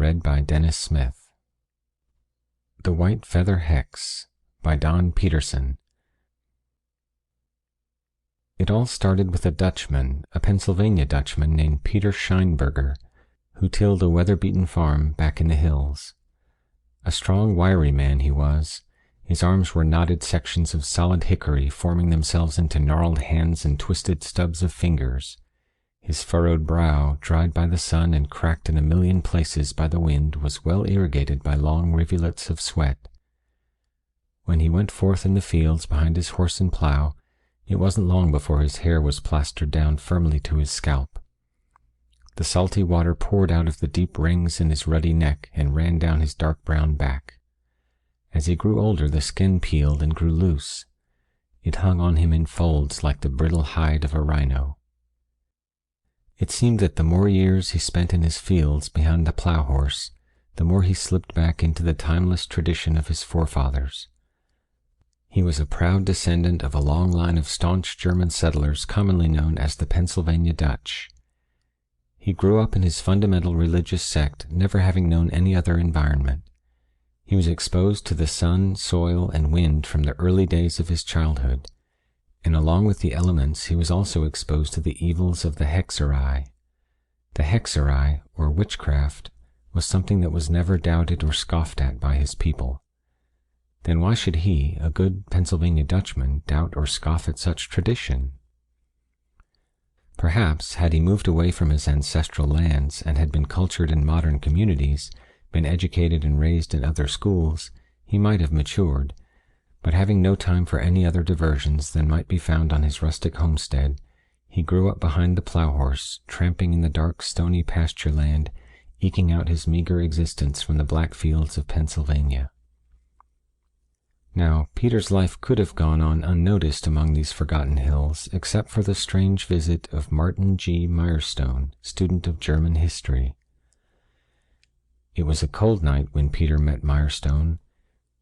read by Dennis Smith. The White Feather Hex by Don Peterson. It all started with a Dutchman, a Pennsylvania Dutchman named Peter Scheinberger, who tilled a weather-beaten farm back in the hills. A strong, wiry man he was. His arms were knotted sections of solid hickory forming themselves into gnarled hands and twisted stubs of fingers. His furrowed brow, dried by the sun and cracked in a million places by the wind, was well irrigated by long rivulets of sweat. When he went forth in the fields behind his horse and plow, it wasn't long before his hair was plastered down firmly to his scalp. The salty water poured out of the deep rings in his ruddy neck and ran down his dark brown back. As he grew older, the skin peeled and grew loose. It hung on him in folds like the brittle hide of a rhino. It seemed that the more years he spent in his fields behind the plow horse, the more he slipped back into the timeless tradition of his forefathers. He was a proud descendant of a long line of staunch German settlers commonly known as the Pennsylvania Dutch. He grew up in his fundamental religious sect, never having known any other environment. He was exposed to the sun, soil, and wind from the early days of his childhood, and along with the elements he was also exposed to the evils of the hexerai. The hexerai, or witchcraft, was something that was never doubted or scoffed at by his people. Then why should he, a good Pennsylvania Dutchman, doubt or scoff at such tradition? Perhaps, had he moved away from his ancestral lands and had been cultured in modern communities, been educated and raised in other schools, he might have matured, but having no time for any other diversions than might be found on his rustic homestead, he grew up behind the plow horse, tramping in the dark stony pasture land, eking out his meager existence from the black fields of Pennsylvania. Now, Peter's life could have gone on unnoticed among these forgotten hills, except for the strange visit of Martin G. Mirestone, student of German history. It was a cold night when Peter met Mirestone.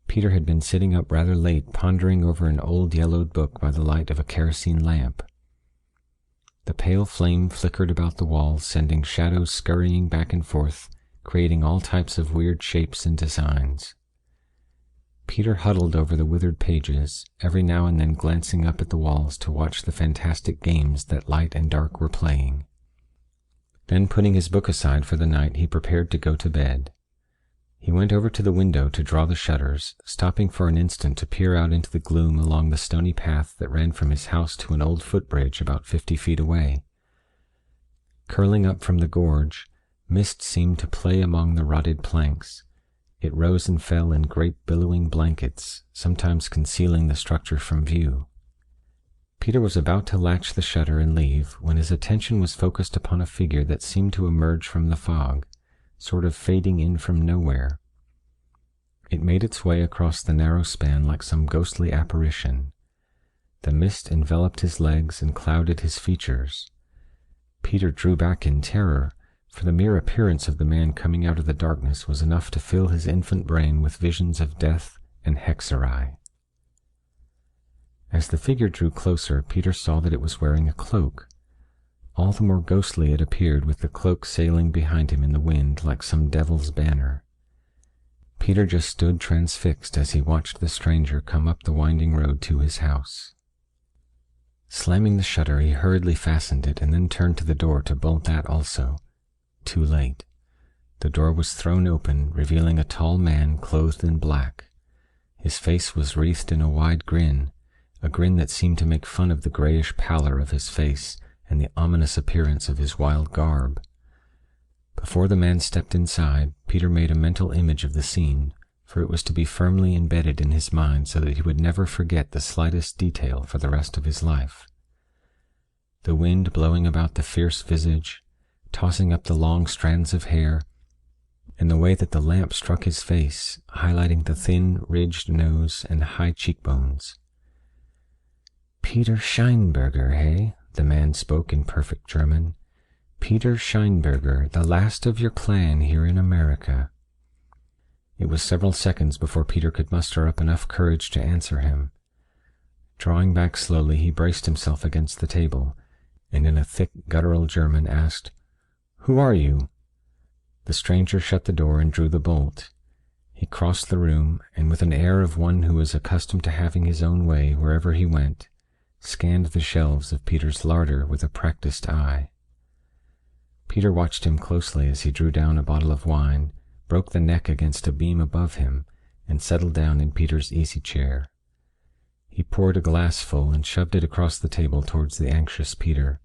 Peter had been sitting up rather late pondering over an old yellowed book by the light of a kerosene lamp. The pale flame flickered about the walls, sending shadows scurrying back and forth, creating all types of weird shapes and designs. Peter huddled over the withered pages, every now and then glancing up at the walls to watch the fantastic games that light and dark were playing. Then, putting his book aside for the night, he prepared to go to bed. He went over to the window to draw the shutters, stopping for an instant to peer out into the gloom along the stony path that ran from his house to an old footbridge about 50 feet away. Curling up from the gorge, mist seemed to play among the rotted planks. It rose and fell in great billowing blankets, sometimes concealing the structure from view. Peter was about to latch the shutter and leave, when his attention was focused upon a figure that seemed to emerge from the fog, sort of fading in from nowhere. It made its way across the narrow span like some ghostly apparition. The mist enveloped his legs and clouded his features. Peter drew back in terror, for the mere appearance of the man coming out of the darkness was enough to fill his infant brain with visions of death and hexerai. As the figure drew closer, Peter saw that it was wearing a cloak. All the more ghostly it appeared with the cloak sailing behind him in the wind like some devil's banner. Peter just stood transfixed as he watched the stranger come up the winding road to his house. Slamming the shutter, he hurriedly fastened it and then turned to the door to bolt that also. Too late. The door was thrown open, revealing a tall man clothed in black. His face was wreathed in a wide grin, a grin that seemed to make fun of the grayish pallor of his face and the ominous appearance of his wild garb. Before the man stepped inside, Peter made a mental image of the scene, for it was to be firmly embedded in his mind so that he would never forget the slightest detail for the rest of his life. The wind blowing about the fierce visage, tossing up the long strands of hair, and the way that the lamp struck his face, highlighting the thin, ridged nose and high cheekbones. "Peter Scheinberger, hey?" the man spoke in perfect German. "Peter Scheinberger, the last of your clan here in America." It was several seconds before Peter could muster up enough courage to answer him. Drawing back slowly, he braced himself against the table, and in a thick, guttural German asked, "Who are you?" The stranger shut the door and drew the bolt. He crossed the room, and with an air of one who was accustomed to having his own way wherever he went, scanned the shelves of Peter's larder with a practiced eye. Peter watched him closely as he drew down a bottle of wine, broke the neck against a beam above him, and settled down in Peter's easy chair. He poured a glassful and shoved it across the table towards the anxious Peter,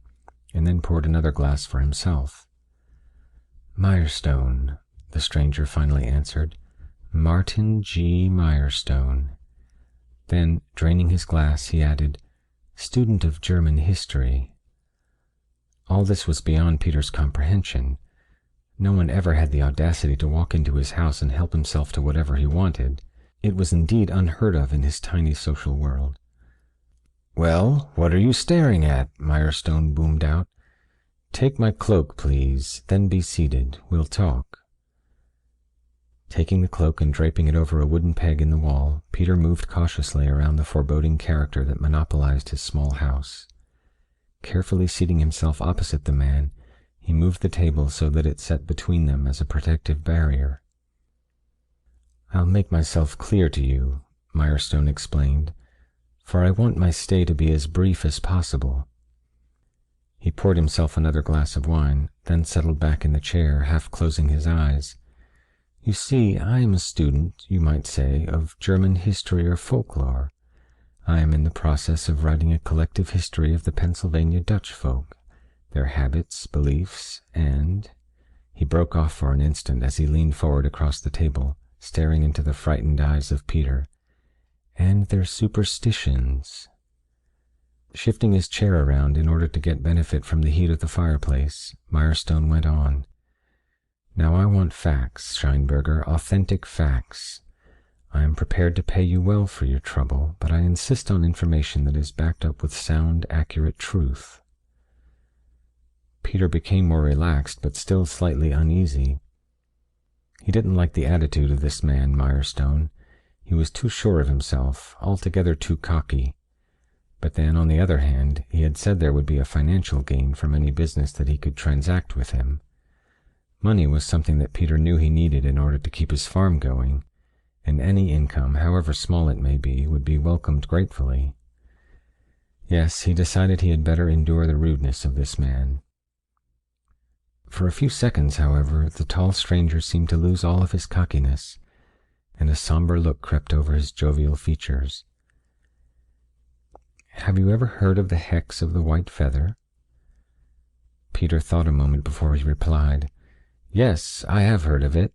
and then poured another glass for himself. "Mirestone," the stranger finally answered. "Martin G. Mirestone." Then, draining his glass, he added, "Student of German history." All this was beyond Peter's comprehension. No one ever had the audacity to walk into his house and help himself to whatever he wanted. It was indeed unheard of in his tiny social world. "Well, what are you staring at?" Mirestone boomed out. "Take my cloak, please, then be seated. We'll talk." Taking the cloak and draping it over a wooden peg in the wall, Peter moved cautiously around the foreboding character that monopolized his small house. Carefully seating himself opposite the man, he moved the table so that it set between them as a protective barrier. "I'll make myself clear to you," Mirestone explained, "for I want my stay to be as brief as possible." He poured himself another glass of wine, then settled back in the chair, half closing his eyes. "You see, I am a student, you might say, of German history or folklore. I am in the process of writing a collective history of the Pennsylvania Dutch folk, their habits, beliefs, and—" He broke off for an instant as he leaned forward across the table, staring into the frightened eyes of Peter, "and their superstitions." Shifting his chair around in order to get benefit from the heat of the fireplace, Mirestone went on. "Now I want facts, Scheinberger, authentic facts. I am prepared to pay you well for your trouble, but I insist on information that is backed up with sound, accurate truth." Peter became more relaxed, but still slightly uneasy. He didn't like the attitude of this man, Mirestone. He was too sure of himself, altogether too cocky. But then, on the other hand, he had said there would be a financial gain from any business that he could transact with him. Money was something that Peter knew he needed in order to keep his farm going, and any income, however small it may be, would be welcomed gratefully. Yes, he decided he had better endure the rudeness of this man. For a few seconds, however, the tall stranger seemed to lose all of his cockiness, and a somber look crept over his jovial features. "Have you ever heard of the hex of the white feather?" Peter thought a moment before he replied, "Yes, I have heard of it."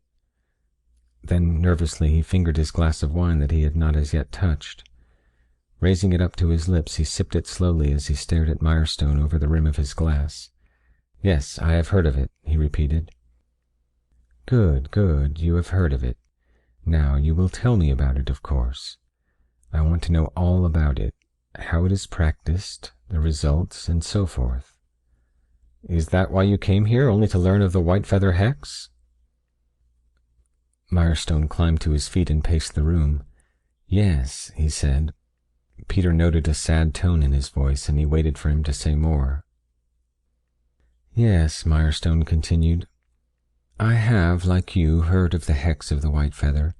Then, nervously, he fingered his glass of wine that he had not as yet touched. Raising it up to his lips, he sipped it slowly as he stared at Mirestone over the rim of his glass. "Yes, I have heard of it," he repeated. "Good, good, you have heard of it. Now, you will tell me about it, of course. I want to know all about it, how it is practiced, the results, and so forth." "Is that why you came here, only to learn of the white feather hex?" Mirestone climbed to his feet and paced the room. "Yes," he said. Peter noted a sad tone in his voice, and he waited for him to say more. "Yes," Mirestone continued, "I have, like you, heard of the hex of the white feather.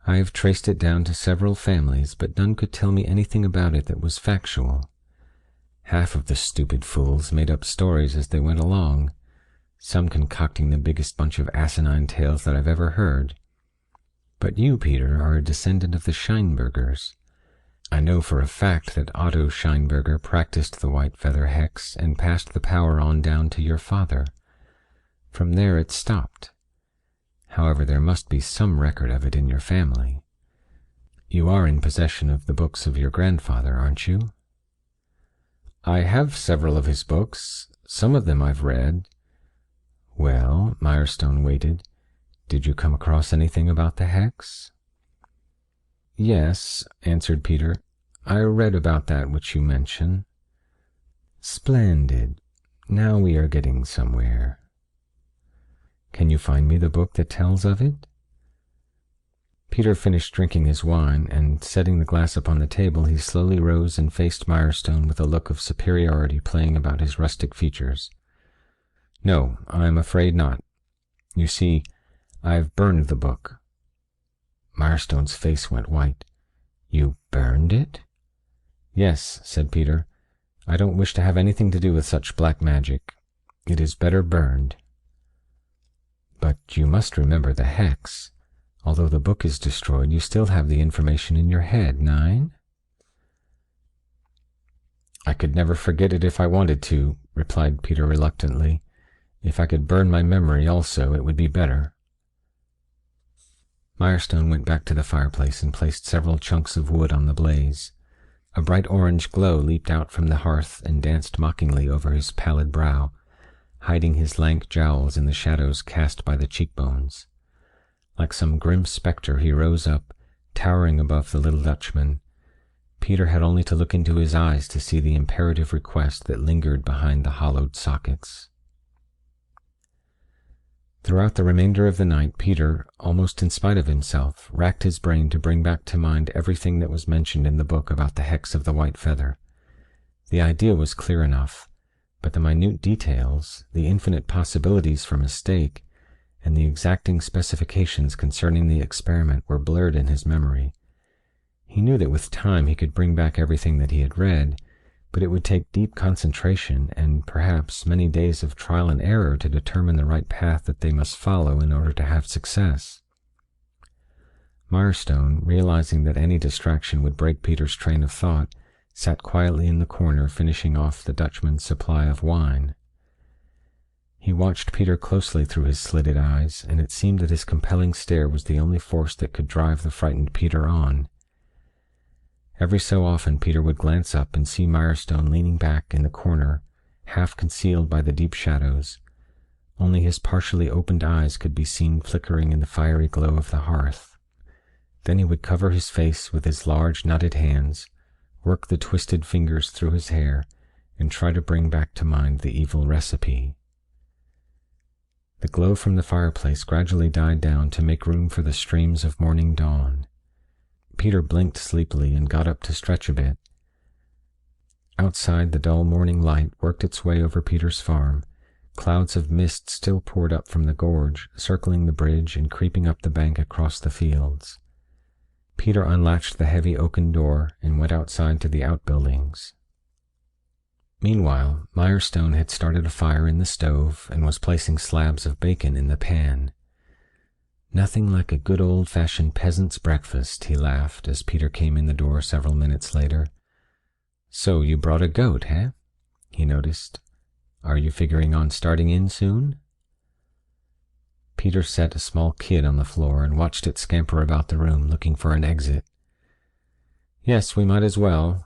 I have traced it down to several families, but none could tell me anything about it that was factual. Half of the stupid fools made up stories as they went along, some concocting the biggest bunch of asinine tales that I've ever heard. But you, Peter, are a descendant of the Scheinbergers. I know for a fact that Otto Scheinberger practiced the white feather hex and passed the power on down to your father. From there it stopped. However, there must be some record of it in your family. You are in possession of the books of your grandfather, aren't you?" "I have several of his books. Some of them I've read." "Well," Mirestone waited, "did you come across anything about the hex?" "Yes," answered Peter. "I read about that which you mention." "Splendid. Now we are getting somewhere. Can you find me the book that tells of it?" Peter finished drinking his wine, and, setting the glass upon the table, he slowly rose and faced Mirestone with a look of superiority playing about his rustic features. "No, I'm afraid not. You see, I've burned the book." Mirestone's face went white. "You burned it?" "Yes," said Peter. "I don't wish to have anything to do with such black magic. It is better burned." "But you must remember the hex. Although the book is destroyed, you still have the information in your head, Nine?" "I could never forget it if I wanted to," replied Peter reluctantly. "If I could burn my memory also, it would be better." Mirestone went back to the fireplace and placed several chunks of wood on the blaze. A bright orange glow leaped out from the hearth and danced mockingly over his pallid brow, hiding his lank jowls in the shadows cast by the cheekbones. Like some grim spectre he rose up, towering above the little Dutchman. Peter had only to look into his eyes to see the imperative request that lingered behind the hollowed sockets. Throughout the remainder of the night Peter, almost in spite of himself, racked his brain to bring back to mind everything that was mentioned in the book about the hex of the white feather. The idea was clear enough, but the minute details, the infinite possibilities for mistake, and the exacting specifications concerning the experiment were blurred in his memory. He knew that with time he could bring back everything that he had read, but it would take deep concentration and, perhaps, many days of trial and error to determine the right path that they must follow in order to have success. Mirestone, realizing that any distraction would break Peter's train of thought, sat quietly in the corner finishing off the Dutchman's supply of wine. He watched Peter closely through his slitted eyes, and it seemed that his compelling stare was the only force that could drive the frightened Peter on. Every so often Peter would glance up and see Mirestone leaning back in the corner, half concealed by the deep shadows. Only his partially opened eyes could be seen flickering in the fiery glow of the hearth. Then he would cover his face with his large knotted hands, work the twisted fingers through his hair, and try to bring back to mind the evil recipe. The glow from the fireplace gradually died down to make room for the streams of morning dawn. Peter blinked sleepily and got up to stretch a bit. Outside, the dull morning light worked its way over Peter's farm. Clouds of mist still poured up from the gorge, circling the bridge and creeping up the bank across the fields. Peter unlatched the heavy oaken door and went outside to the outbuildings. Meanwhile, Mirestone had started a fire in the stove and was placing slabs of bacon in the pan. "Nothing like a good old-fashioned peasant's breakfast," he laughed as Peter came in the door several minutes later. "So you brought a goat, eh?" he noticed. "Are you figuring on starting in soon?" Peter set a small kid on the floor and watched it scamper about the room looking for an exit. "Yes, we might as well.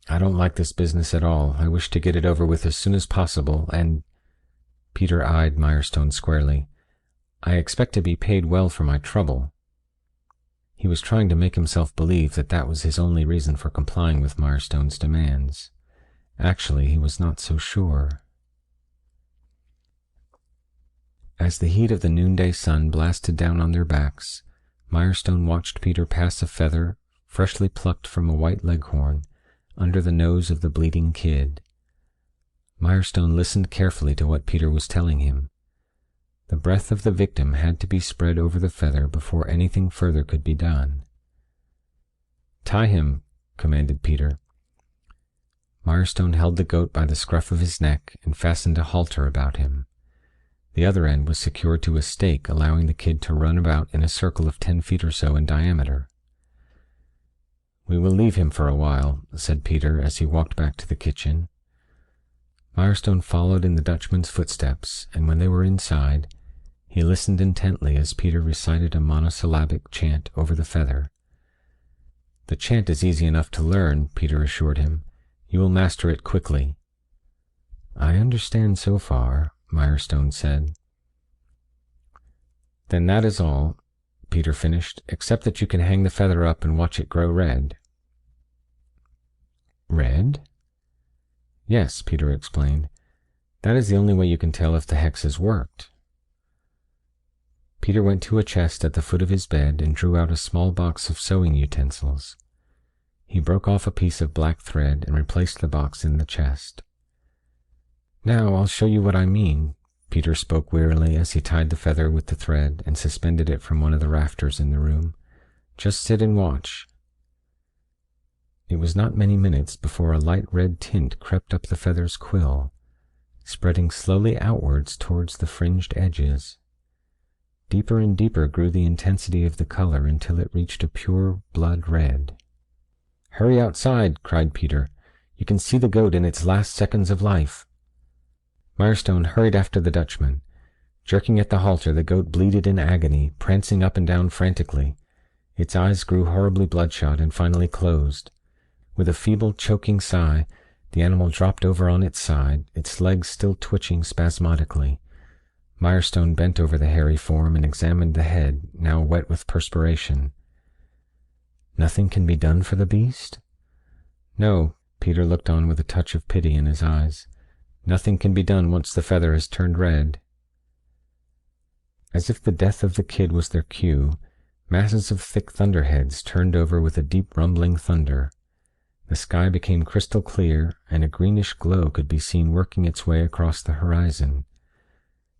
I don't like this business at all. I wish to get it over with as soon as possible, and—" Peter eyed Mirestone squarely. "I expect to be paid well for my trouble." He was trying to make himself believe that that was his only reason for complying with Mirestone's demands. Actually, he was not so sure. As the heat of the noonday sun blasted down on their backs, Mirestone watched Peter pass a feather, freshly plucked from a white leghorn, under the nose of the bleeding kid. Mirestone listened carefully to what Peter was telling him. The breath of the victim had to be spread over the feather before anything further could be done. "Tie him," commanded Peter. Mirestone held the goat by the scruff of his neck and fastened a halter about him. The other end was secured to a stake, allowing the kid to run about in a circle of 10 feet or so in diameter. "We will leave him for a while," said Peter as he walked back to the kitchen. Mirestone followed in the Dutchman's footsteps, and when they were inside, he listened intently as Peter recited a monosyllabic chant over the feather. "The chant is easy enough to learn," Peter assured him. "You will master it quickly." "I understand so far," Mirestone said. "Then that is all," Peter finished, "except that you can hang the feather up and watch it grow red." "Red?" "Yes," Peter explained. "That is the only way you can tell if the hex has worked." Peter went to a chest at the foot of his bed and drew out a small box of sewing utensils. He broke off a piece of black thread and replaced the box in the chest. "Now I'll show you what I mean," Peter spoke wearily as he tied the feather with the thread and suspended it from one of the rafters in the room. "Just sit and watch." It was not many minutes before a light red tint crept up the feather's quill, spreading slowly outwards towards the fringed edges. Deeper and deeper grew the intensity of the color until it reached a pure blood red. "Hurry outside," cried Peter. "You can see the goat in its last seconds of life." Mirestone hurried after the Dutchman. Jerking at the halter, the goat bleated in agony, prancing up and down frantically. Its eyes grew horribly bloodshot and finally closed. With a feeble, choking sigh, the animal dropped over on its side, its legs still twitching spasmodically. Mirestone bent over the hairy form and examined the head, now wet with perspiration. "Nothing can be done for the beast?" "No." Peter looked on with a touch of pity in his eyes. "Nothing can be done once the feather has turned red." As if the death of the kid was their cue, masses of thick thunderheads turned over with a deep rumbling thunder. The sky became crystal clear, and a greenish glow could be seen working its way across the horizon.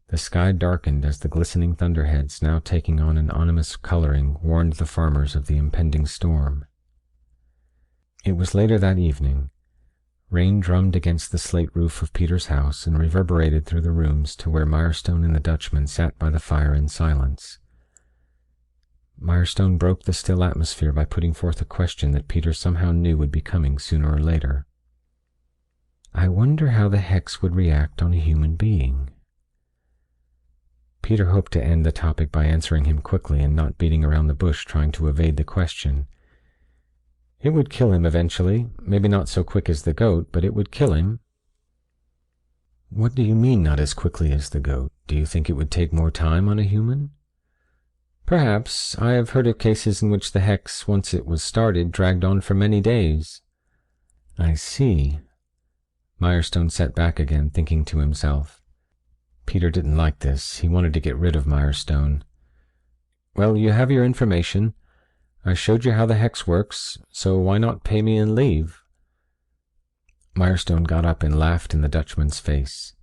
The sky darkened as the glistening thunderheads, now taking on an ominous coloring, warned the farmers of the impending storm. It was later that evening. Rain drummed against the slate roof of Peter's house and reverberated through the rooms to where Mirestone and the Dutchman sat by the fire in silence. Mirestone broke the still atmosphere by putting forth a question that Peter somehow knew would be coming sooner or later. "I wonder how the hex would react on a human being?" Peter hoped to end the topic by answering him quickly and not beating around the bush trying to evade the question. "It would kill him eventually. Maybe not so quick as the goat, but it would kill him." "What do you mean, not as quickly as the goat? Do you think it would take more time on a human?" "Perhaps. I have heard of cases in which the hex, once it was started, dragged on for many days." "I see." Mirestone sat back again, thinking to himself. Peter didn't like this. He wanted to get rid of Mirestone. "Well, you have your information. I showed you how the hex works, so why not pay me and leave?" Mirestone got up and laughed in the Dutchman's face.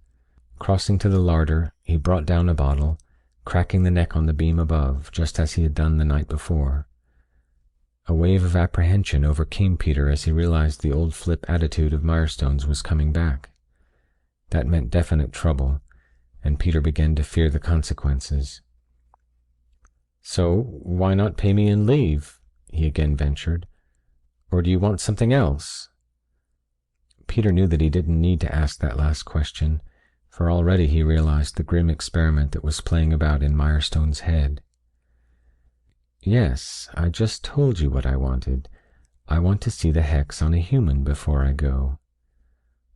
Crossing to the larder, he brought down a bottle, cracking the neck on the beam above, just as he had done the night before. A wave of apprehension overcame Peter as he realized the old flip attitude of Mirestone's was coming back. That meant definite trouble, and Peter began to fear the consequences. "So, why not pay me and leave?" he again ventured. "Or do you want something else?" Peter knew that he didn't need to ask that last question, for already he realized the grim experiment that was playing about in Mirestone's head. "Yes, I just told you what I wanted. I want to see the hex on a human before I go."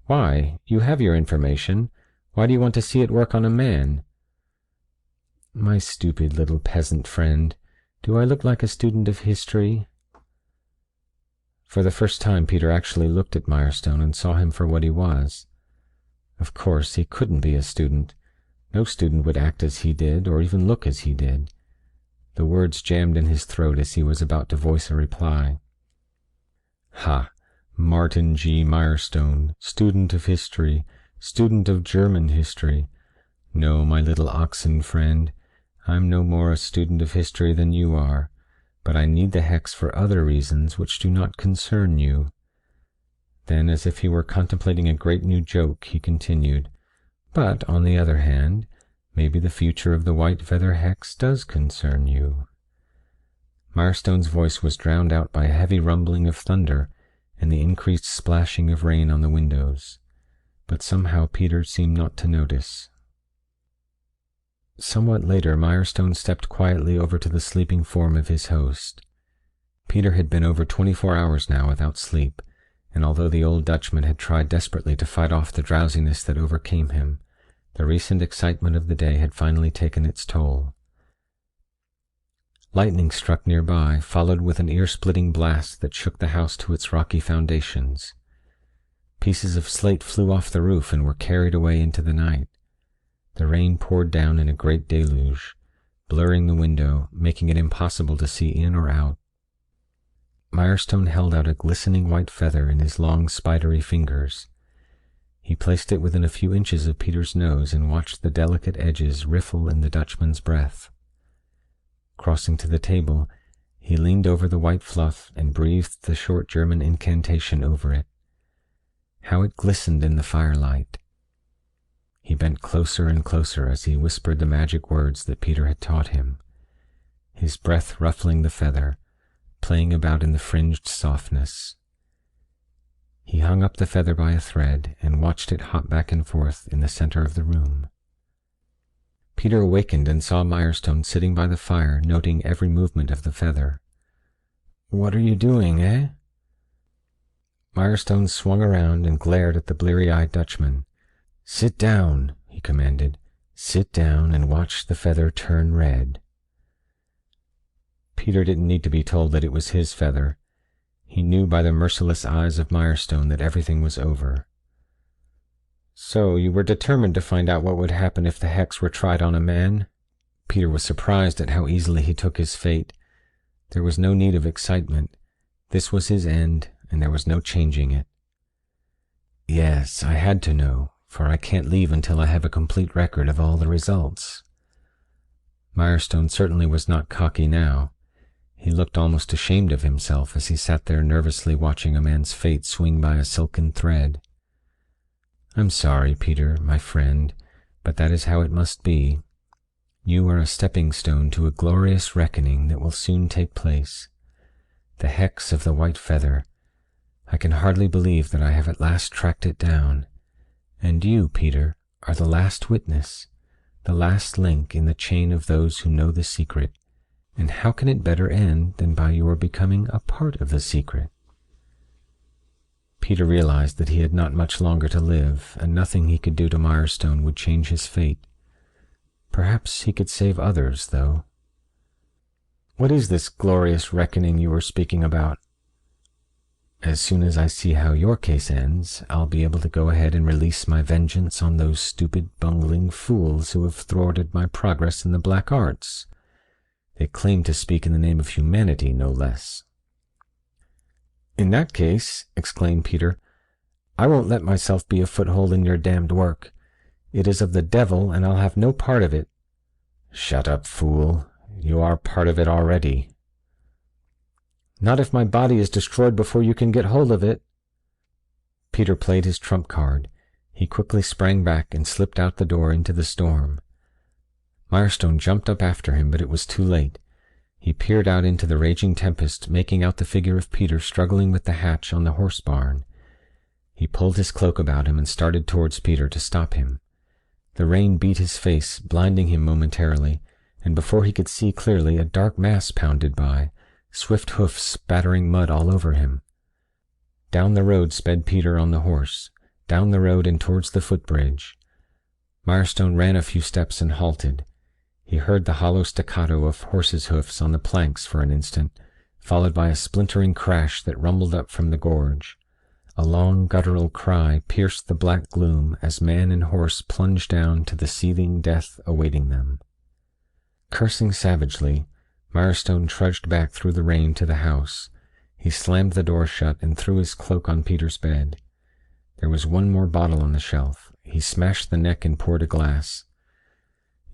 "Why? You have your information. Why do you want to see it work on a man?" "My stupid little peasant friend, do I look like a student of history?" For the first time Peter actually looked at Mirestone and saw him for what he was. Of course, he couldn't be a student. No student would act as he did, or even look as he did. The words jammed in his throat as he was about to voice a reply. "Ha! Martin G. Mirestone, student of history, student of German history. No, my little oxen friend, I'm no more a student of history than you are, but I need the hex for other reasons which do not concern you." Then, as if he were contemplating a great new joke, he continued, "But, on the other hand, maybe the future of the white feather hex does concern you." Mirestone's voice was drowned out by a heavy rumbling of thunder and the increased splashing of rain on the windows, but somehow Peter seemed not to notice. Somewhat later Mirestone stepped quietly over to the sleeping form of his host. Peter had been over 24 hours now without sleep, and although the old Dutchman had tried desperately to fight off the drowsiness that overcame him, the recent excitement of the day had finally taken its toll. Lightning struck nearby, followed with an ear-splitting blast that shook the house to its rocky foundations. Pieces of slate flew off the roof and were carried away into the night. The rain poured down in a great deluge, blurring the window, making it impossible to see in or out. Mirestone held out a glistening white feather in his long spidery fingers. He placed it within a few inches of Peter's nose and watched the delicate edges riffle in the Dutchman's breath. Crossing to the table, he leaned over the white fluff and breathed the short German incantation over it. How it glistened in the firelight! He bent closer and closer as he whispered the magic words that Peter had taught him, his breath ruffling the feather, playing about in the fringed softness. He hung up the feather by a thread and watched it hop back and forth in the center of the room. Peter awakened and saw Mirestone sitting by the fire, noting every movement of the feather. "What are you doing, eh?" Mirestone swung around and glared at the bleary-eyed Dutchman. "Sit down," he commanded. "Sit down and watch the feather turn red." Peter didn't need to be told that it was his feather. He knew by the merciless eyes of Mirestone that everything was over. "So you were determined to find out what would happen if the hex were tried on a man?" Peter was surprised at how easily he took his fate. There was no need of excitement. This was his end, and there was no changing it. "Yes, I had to know, for I can't leave until I have a complete record of all the results." Mirestone certainly was not cocky now. He looked almost ashamed of himself as he sat there nervously watching a man's fate swing by a silken thread. "I'm sorry, Peter, my friend, but that is how it must be. You are a stepping stone to a glorious reckoning that will soon take place. The hex of the white feather. I can hardly believe that I have at last tracked it down. And you, Peter, are the last witness, the last link in the chain of those who know the secret. And how can it better end than by your becoming a part of the secret?" Peter realized that he had not much longer to live, and nothing he could do to Mirestone would change his fate. Perhaps he could save others, though. "What is this glorious reckoning you were speaking about?" "As soon as I see how your case ends, I'll be able to go ahead and release my vengeance on those stupid, bungling fools who have thwarted my progress in the black arts. They claim to speak in the name of humanity, no less." "In that case," exclaimed Peter, "I won't let myself be a foothold in your damned work. It is of the devil, and I'll have no part of it." "Shut up, fool. You are part of it already." "Not if my body is destroyed before you can get hold of it." Peter played his trump card. He quickly sprang back and slipped out the door into the storm. Mirestone jumped up after him, but it was too late. He peered out into the raging tempest, making out the figure of Peter struggling with the hatch on the horse barn. He pulled his cloak about him and started towards Peter to stop him. The rain beat his face, blinding him momentarily, and before he could see clearly a dark mass pounded by, swift hoofs spattering mud all over him. Down the road sped Peter on the horse, down the road and towards the footbridge. Mirestone ran a few steps and halted. He heard the hollow staccato of horses' hoofs on the planks for an instant, followed by a splintering crash that rumbled up from the gorge. A long guttural cry pierced the black gloom as man and horse plunged down to the seething death awaiting them. Cursing savagely, Mirestone trudged back through the rain to the house. He slammed the door shut and threw his cloak on Peter's bed. There was one more bottle on the shelf. He smashed the neck and poured a glass.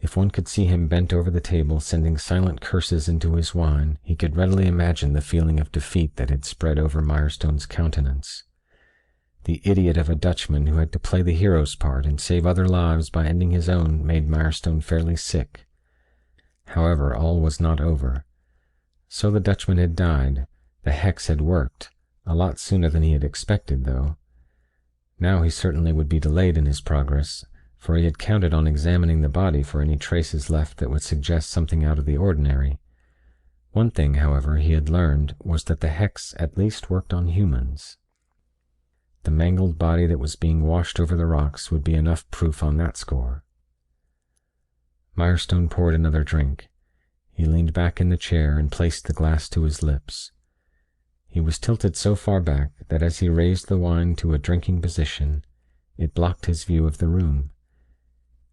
If one could see him bent over the table, sending silent curses into his wine, he could readily imagine the feeling of defeat that had spread over Mirestone's countenance. The idiot of a Dutchman who had to play the hero's part and save other lives by ending his own made Mirestone fairly sick. However, all was not over. So the Dutchman had died. The hex had worked. A lot sooner than he had expected, though. Now he certainly would be delayed in his progress, for he had counted on examining the body for any traces left that would suggest something out of the ordinary. One thing, however, he had learned was that the hex at least worked on humans. The mangled body that was being washed over the rocks would be enough proof on that score. Mirestone poured another drink. He leaned back in the chair and placed the glass to his lips. He was tilted so far back that as he raised the wine to a drinking position, it blocked his view of the room.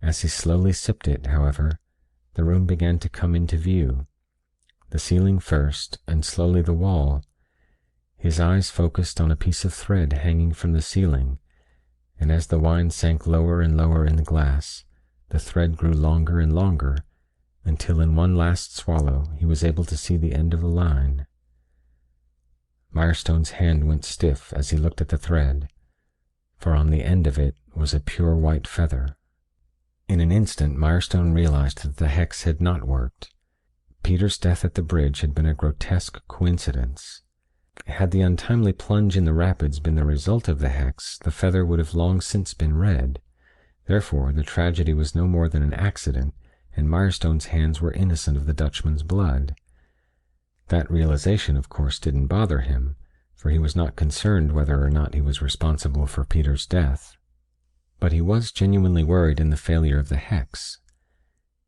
As he slowly sipped it, however, the room began to come into view. The ceiling first, and slowly the wall. His eyes focused on a piece of thread hanging from the ceiling, and as the wine sank lower and lower in the glass, the thread grew longer and longer, until in one last swallow he was able to see the end of the line. Mirestone's hand went stiff as he looked at the thread, for on the end of it was a pure white feather. In an instant Mirestone realized that the hex had not worked. Peter's death at the bridge had been a grotesque coincidence. Had the untimely plunge in the rapids been the result of the hex, the feather would have long since been red. Therefore, the tragedy was no more than an accident, and Mirestone's hands were innocent of the Dutchman's blood. That realization, of course, didn't bother him, for he was not concerned whether or not he was responsible for Peter's death. But he was genuinely worried in the failure of the hex.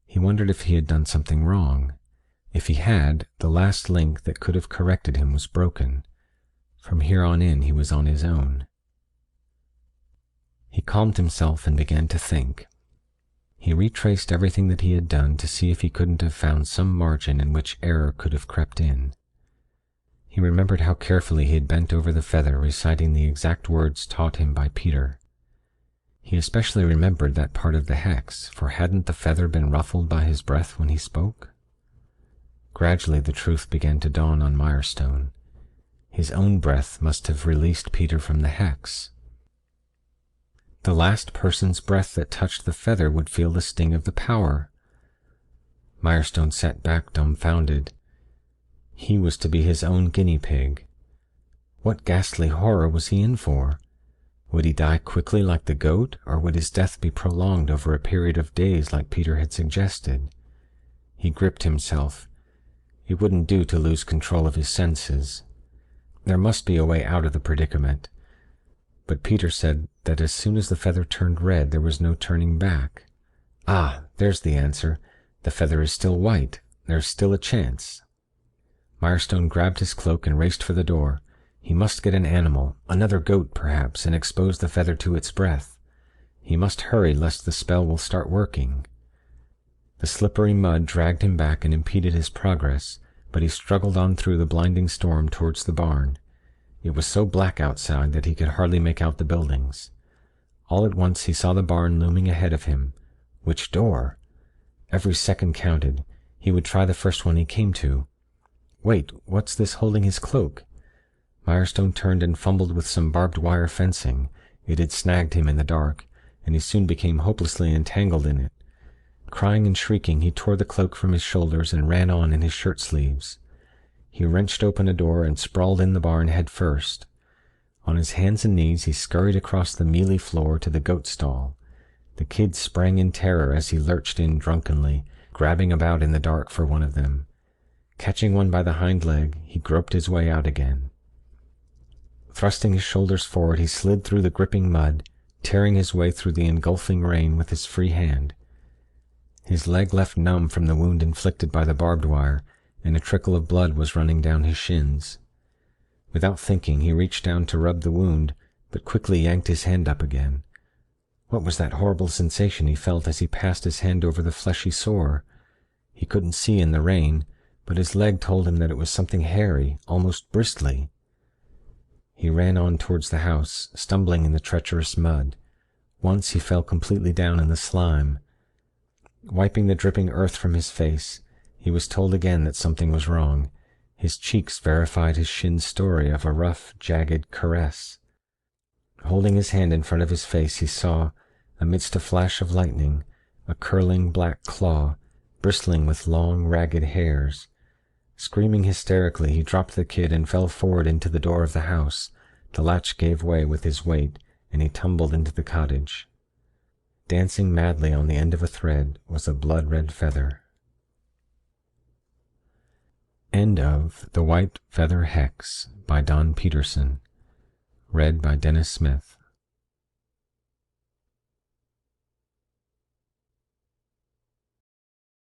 He wondered if he had done something wrong. If he had, the last link that could have corrected him was broken. From here on in, he was on his own. He calmed himself and began to think. He retraced everything that he had done to see if he couldn't have found some margin in which error could have crept in. He remembered how carefully he had bent over the feather, reciting the exact words taught him by Peter. He especially remembered that part of the hex, for hadn't the feather been ruffled by his breath when he spoke? Gradually the truth began to dawn on Mirestone. His own breath must have released Peter from the hex. The last person's breath that touched the feather would feel the sting of the power. Mirestone sat back dumbfounded. He was to be his own guinea pig. What ghastly horror was he in for? Would he die quickly like the goat, or would his death be prolonged over a period of days like Peter had suggested? He gripped himself. It wouldn't do to lose control of his senses. There must be a way out of the predicament. But Peter said that as soon as the feather turned red, there was no turning back. Ah, there's the answer. The feather is still white. There's still a chance. Mirestone grabbed his cloak and raced for the door. He must get an animal, another goat perhaps, and expose the feather to its breath. He must hurry lest the spell will start working. The slippery mud dragged him back and impeded his progress, but he struggled on through the blinding storm towards the barn. It was so black outside that he could hardly make out the buildings. All at once he saw the barn looming ahead of him. Which door? Every second counted. He would try the first one he came to. Wait, what's this holding his cloak? Mirestone turned and fumbled with some barbed wire fencing. It had snagged him in the dark, and he soon became hopelessly entangled in it. Crying and shrieking, he tore the cloak from his shoulders and ran on in his shirt sleeves. He wrenched open a door and sprawled in the barn head first. On his hands and knees he scurried across the mealy floor to the goat stall. The kids sprang in terror as he lurched in drunkenly, grabbing about in the dark for one of them. Catching one by the hind leg, he groped his way out again. Thrusting his shoulders forward, he slid through the gripping mud, tearing his way through the engulfing rain with his free hand. His leg left numb from the wound inflicted by the barbed wire, and a trickle of blood was running down his shins. Without thinking, he reached down to rub the wound, but quickly yanked his hand up again. What was that horrible sensation he felt as he passed his hand over the fleshy sore? He couldn't see in the rain, but his leg told him that it was something hairy, almost bristly. He ran on towards the house, stumbling in the treacherous mud. Once he fell completely down in the slime. Wiping the dripping earth from his face, he was told again that something was wrong. His cheeks verified his shin's story of a rough, jagged caress. Holding his hand in front of his face, he saw, amidst a flash of lightning, a curling black claw, bristling with long, ragged hairs. Screaming hysterically, he dropped the kid and fell forward into the door of the house. The latch gave way with his weight, and he tumbled into the cottage. Dancing madly on the end of a thread was a blood-red feather. End of The White Feather Hex by Don Peterson. Read by Dennis Smith.